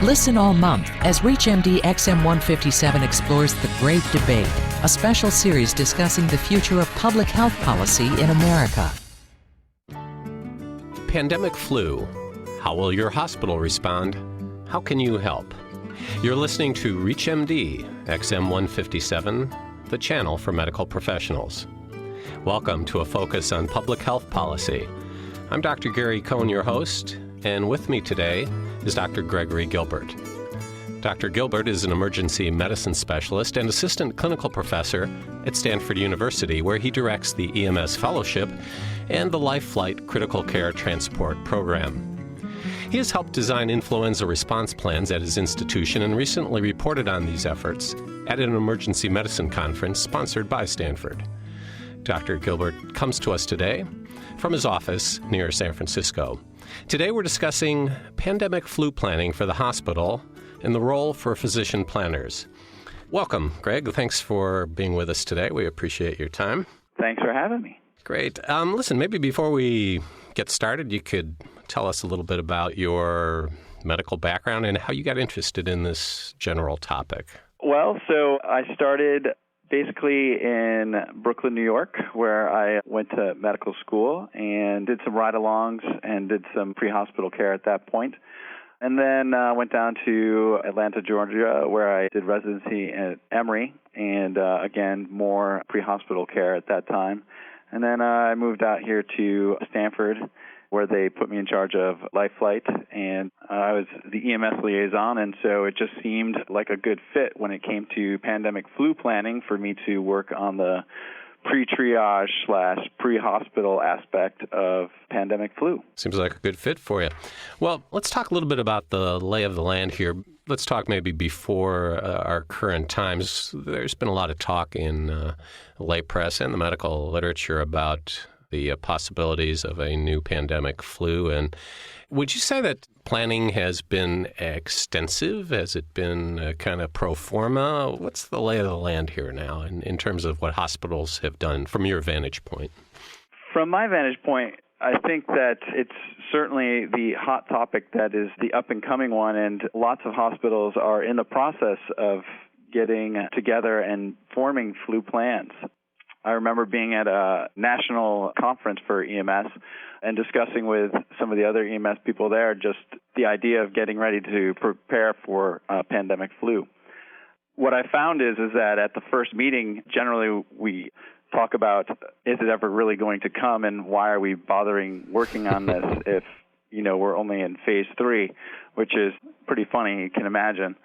Listen all month as ReachMD XM157 explores The Great Debate, a special series discussing the future of public health policy in America. Pandemic flu. How will your hospital respond? How can you help? You're listening to ReachMD XM157, the channel for medical professionals. Welcome to a focus on public health policy. I'm Dr. Gary Kohn, your host, and with me today is Dr. Gregory Gilbert. Dr. Gilbert is an emergency medicine specialist and assistant clinical professor at Stanford University, where he directs the EMS Fellowship and the Life Flight Critical Care Transport Program. He has helped design influenza response plans at his institution and recently reported on these efforts at an emergency medicine conference sponsored by Stanford. Dr. Gilbert comes to us today from his office near San Francisco. Today we're discussing pandemic flu planning for the hospital and the role for physician planners. Welcome, Greg. Thanks for being with us today. We appreciate your time. Thanks for having me. Great. Listen, maybe before we get started, you could tell us a little bit about your medical background and how you got interested in this general topic. Well, so I started basically in Brooklyn, New York, where I went to medical school and did some ride-alongs and did some pre-hospital care at that point. And then went down to Atlanta, Georgia, where I did residency at Emory and, again, more pre-hospital care at that time. And then I moved out here to Stanford, where they put me in charge of Life Flight, and I was the EMS liaison, and so it just seemed like a good fit when it came to pandemic flu planning for me to work on the pre-triage / pre-hospital aspect of pandemic flu. Seems like a good fit for you. Well, let's talk a little bit about the lay of the land here. Let's talk maybe before our current times. There's been a lot of talk in the lay press and the medical literature about the possibilities of a new pandemic flu. And would you say that planning has been extensive? Has it been kind of pro forma? What's the lay of the land here now in terms of what hospitals have done from your vantage point? From my vantage point, I think that it's certainly the hot topic that is the up-and-coming one, and lots of hospitals are in the process of getting together and forming flu plans. I remember being at a national conference for EMS and discussing with some of the other EMS people there just the idea of getting ready to prepare for pandemic flu. What I found is that at the first meeting, generally we talk about, is it ever really going to come, and why are we bothering working on this if, we're only in phase 3, which is pretty funny, you can imagine.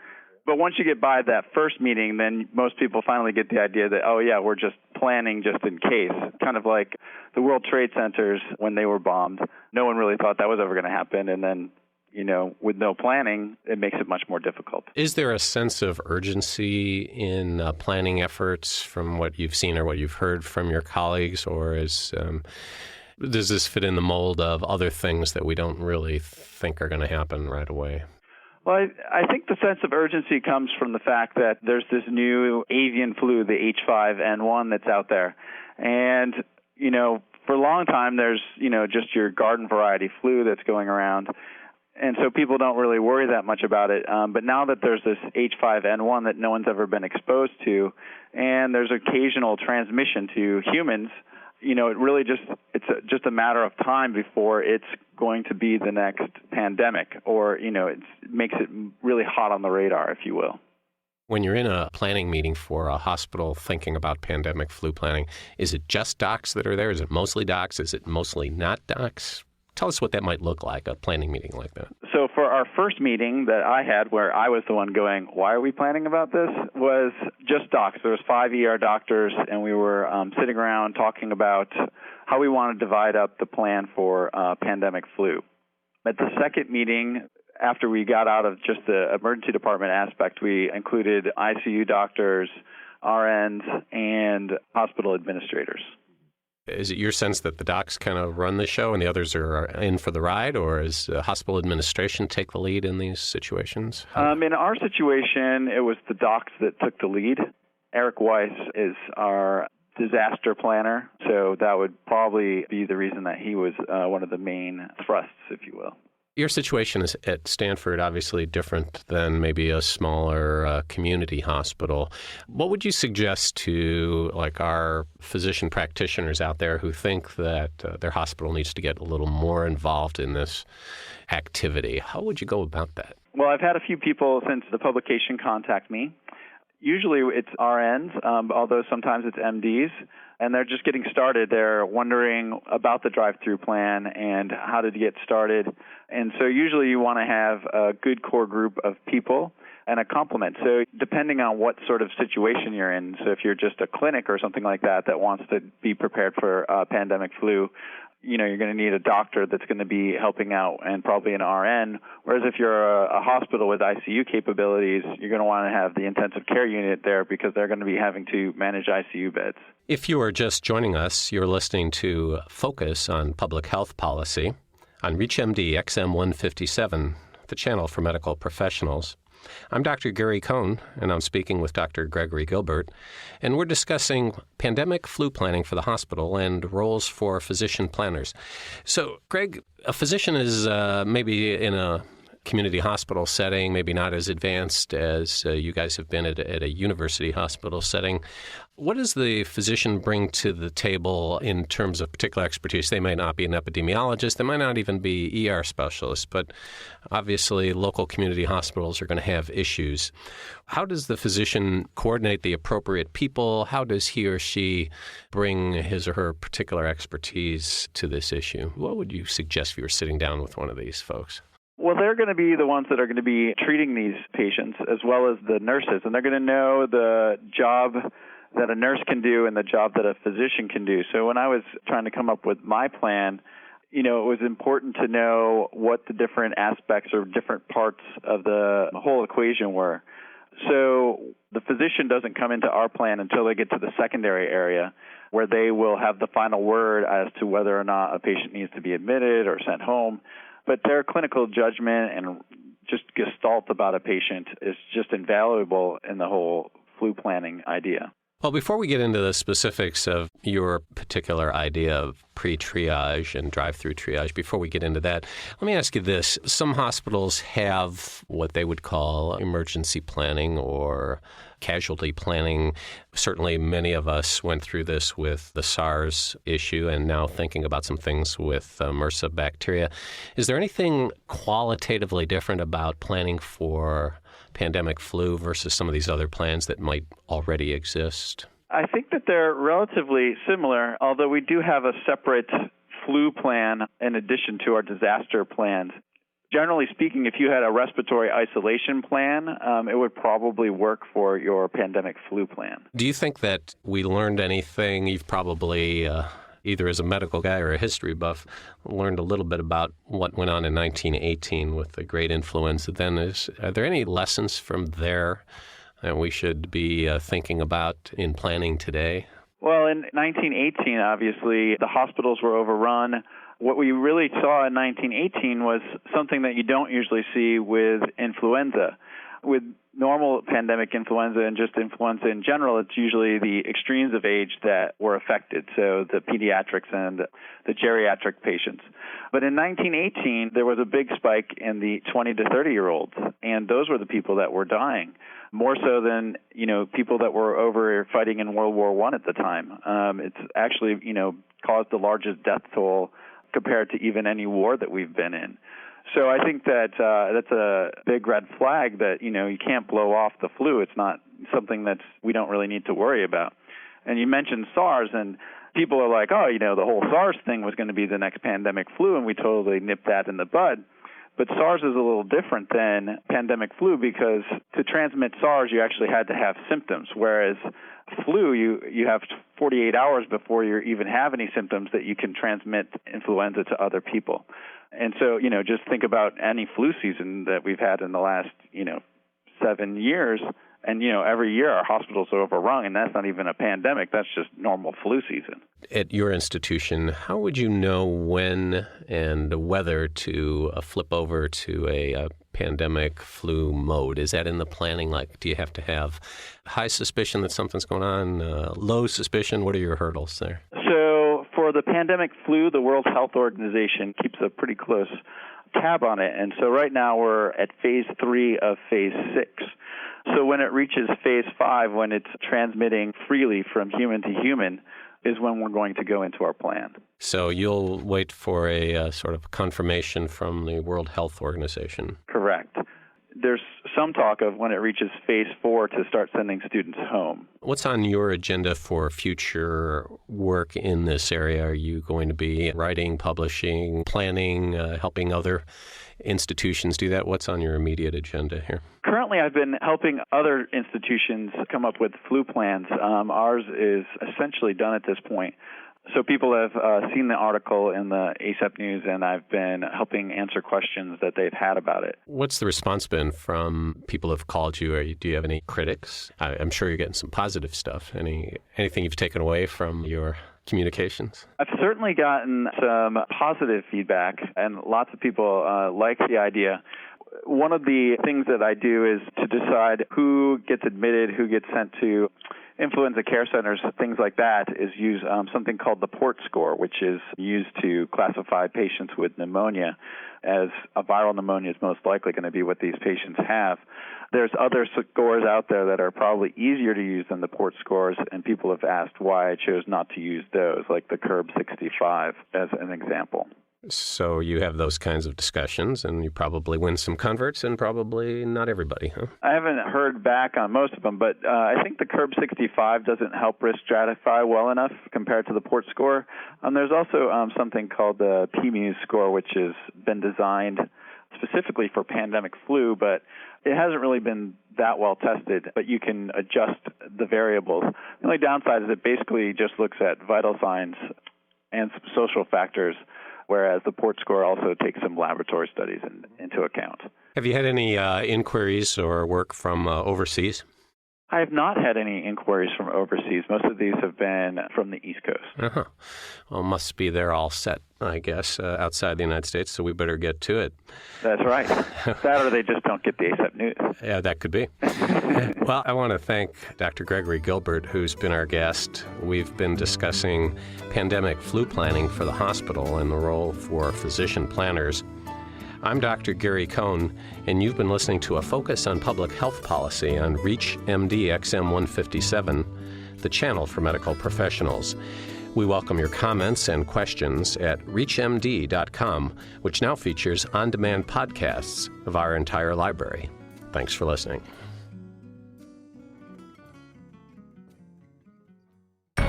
But once you get by that first meeting, then most people finally get the idea that, oh, yeah, we're just planning just in case. Kind of like the World Trade Centers when they were bombed. No one really thought that was ever going to happen. And then, with no planning, it makes it much more difficult. Is there a sense of urgency in planning efforts from what you've seen or what you've heard from your colleagues? Or does this fit in the mold of other things that we don't really think are going to happen right away? Well, I think the sense of urgency comes from the fact that there's this new avian flu, the H5N1, that's out there. And, for a long time, there's, just your garden variety flu that's going around. And so people don't really worry that much about it. But now that there's this H5N1 that no one's ever been exposed to, and there's occasional transmission to humans, it really it's just a matter of time before it's going to be the next pandemic, or, it makes it really hot on the radar, if you will. When you're in a planning meeting for a hospital thinking about pandemic flu planning, is it just docs that are there? Is it mostly docs? Is it mostly not docs? Tell us what that might look like, a planning meeting like that. So for our first meeting that I had, where I was the one going, why are we planning about this, was just docs. There was 5 ER doctors, and we were sitting around talking about how we want to divide up the plan for pandemic flu. At the second meeting, after we got out of just the emergency department aspect, we included ICU doctors, RNs, and hospital administrators. Is it your sense that the docs kind of run the show and the others are in for the ride, or does hospital administration take the lead in these situations? In our situation, it was the docs that took the lead. Eric Weiss is our disaster planner, so that would probably be the reason that he was one of the main thrusts, if you will. Your situation is at Stanford, obviously different than maybe a smaller community hospital. What would you suggest to our physician practitioners out there who think that their hospital needs to get a little more involved in this activity? How would you go about that? Well, I've had a few people since the publication contact me. Usually it's RNs, although sometimes it's MDs, and they're just getting started. They're wondering about the drive-through plan and how to get started. And so usually you want to have a good core group of people and a complement. So depending on what sort of situation you're in, so if you're just a clinic or something like that wants to be prepared for pandemic flu, you're going to need a doctor that's going to be helping out and probably an RN. Whereas if you're a hospital with ICU capabilities, you're going to want to have the intensive care unit there because they're going to be having to manage ICU beds. If you are just joining us, you're listening to Focus on Public Health Policy on ReachMD XM 157, the channel for medical professionals. I'm Dr. Gary Kohn, and I'm speaking with Dr. Gregory Gilbert, and we're discussing pandemic flu planning for the hospital and roles for physician planners. So, Greg, a physician is maybe in a community hospital setting, maybe not as advanced as you guys have been at a university hospital setting. What does the physician bring to the table in terms of particular expertise? They might not be an epidemiologist. They might not even be ER specialists, but obviously local community hospitals are going to have issues. How does the physician coordinate the appropriate people? How does he or she bring his or her particular expertise to this issue? What would you suggest if you were sitting down with one of these folks? Well, they're going to be the ones that are going to be treating these patients as well as the nurses, and they're going to know the job that a nurse can do and the job that a physician can do. So when I was trying to come up with my plan, it was important to know what the different aspects or different parts of the whole equation were. So the physician doesn't come into our plan until they get to the secondary area, where they will have the final word as to whether or not a patient needs to be admitted or sent home. But their clinical judgment and just gestalt about a patient is just invaluable in the whole flu planning idea. Well, before we get into the specifics of your particular idea of pre-triage and drive-through triage, before we get into that, let me ask you this. Some hospitals have what they would call emergency planning or casualty planning. Certainly many of us went through this with the SARS issue and now thinking about some things with MRSA bacteria. Is there anything qualitatively different about planning for pandemic flu versus some of these other plans that might already exist? I think that they're relatively similar, although we do have a separate flu plan in addition to our disaster plans. Generally speaking, if you had a respiratory isolation plan, it would probably work for your pandemic flu plan. Do you think that we learned anything? You've probably, either as a medical guy or a history buff, learned a little bit about what went on in 1918 with the great influenza then. Are there any lessons from there that we should be thinking about in planning today? Well, in 1918, obviously, the hospitals were overrun. What we really saw in 1918 was something that you don't usually see with influenza. With normal pandemic influenza and just influenza in general, it's usually the extremes of age that were affected, so the pediatrics and the geriatric patients. But in 1918, there was a big spike in the 20 to 30-year-olds, and those were the people that were dying, more so than, people that were over fighting in World War I at the time. It's actually, caused the largest death toll compared to even any war that we've been in. So I think that that's a big red flag that, you can't blow off the flu. It's not something we don't really need to worry about. And you mentioned SARS, and people are like, the whole SARS thing was going to be the next pandemic flu, and we totally nipped that in the bud. But SARS is a little different than pandemic flu because to transmit SARS, you actually had to have symptoms, whereas flu, you have 48 hours before you even have any symptoms that you can transmit influenza to other people. And so, just think about any flu season that we've had in the last, 7 years. And, every year our hospitals are overrun, and that's not even a pandemic. That's just normal flu season. At your institution, how would you know when and whether to flip over to a pandemic flu mode? Is that in the planning? Do you have to have high suspicion that something's going on, low suspicion? What are your hurdles there? So for the pandemic flu, the World Health Organization keeps a pretty close tab on it. And so right now we're at phase 3 of phase 6. So when it reaches phase 5, when it's transmitting freely from human to human, is when we're going to go into our plan. So you'll wait for a sort of confirmation from the World Health Organization. Correct. There's some talk of when it reaches phase 4 to start sending students home. What's on your agenda for future work in this area? Are you going to be writing, publishing, planning, helping other institutions do that? What's on your immediate agenda here? Currently, I've been helping other institutions come up with flu plans. Ours is essentially done at this point. So people have seen the article in the ASAP News, and I've been helping answer questions that they've had about it. What's the response been from people who've called you? Do you have any critics? I'm sure you're getting some positive stuff. Anything you've taken away from your communications? I've certainly gotten some positive feedback, and lots of people like the idea. One of the things that I do is to decide who gets admitted, who gets sent to influenza care centers, things like that, is use something called the PORT score, which is used to classify patients with pneumonia, as a viral pneumonia is most likely going to be what these patients have. There's other scores out there that are probably easier to use than the PORT scores, and people have asked why I chose not to use those, like the CURB-65 as an example. So you have those kinds of discussions, and you probably win some converts, and probably not everybody, huh? I haven't heard back on most of them, but I think the CURB-65 doesn't help risk stratify well enough compared to the PORT score. There's also something called the PMUS score, which has been designed specifically for pandemic flu, but it hasn't really been that well tested, but you can adjust the variables. The only downside is it basically just looks at vital signs and social factors, whereas the PORT score also takes some laboratory studies into account. Have you had any inquiries or work from overseas? I have not had any inquiries from overseas. Most of these have been from the East Coast. Uh-huh. Well, must be they're all set, I guess, outside the United States, so we better get to it. That's right. That or they just don't get the ASAP News. Yeah, that could be. Well, I want to thank Dr. Gregory Gilbert, who's been our guest. We've been discussing pandemic flu planning for the hospital and the role for physician planners. I'm Dr. Gary Kohn, and you've been listening to a focus on public health policy on ReachMD XM157, the channel for medical professionals. We welcome your comments and questions at reachmd.com, which now features on-demand podcasts of our entire library. Thanks for listening.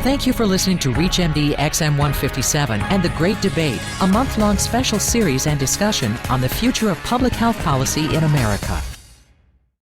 Thank you for listening to ReachMD XM157 and The Great Debate, a month-long special series and discussion on the future of public health policy in America.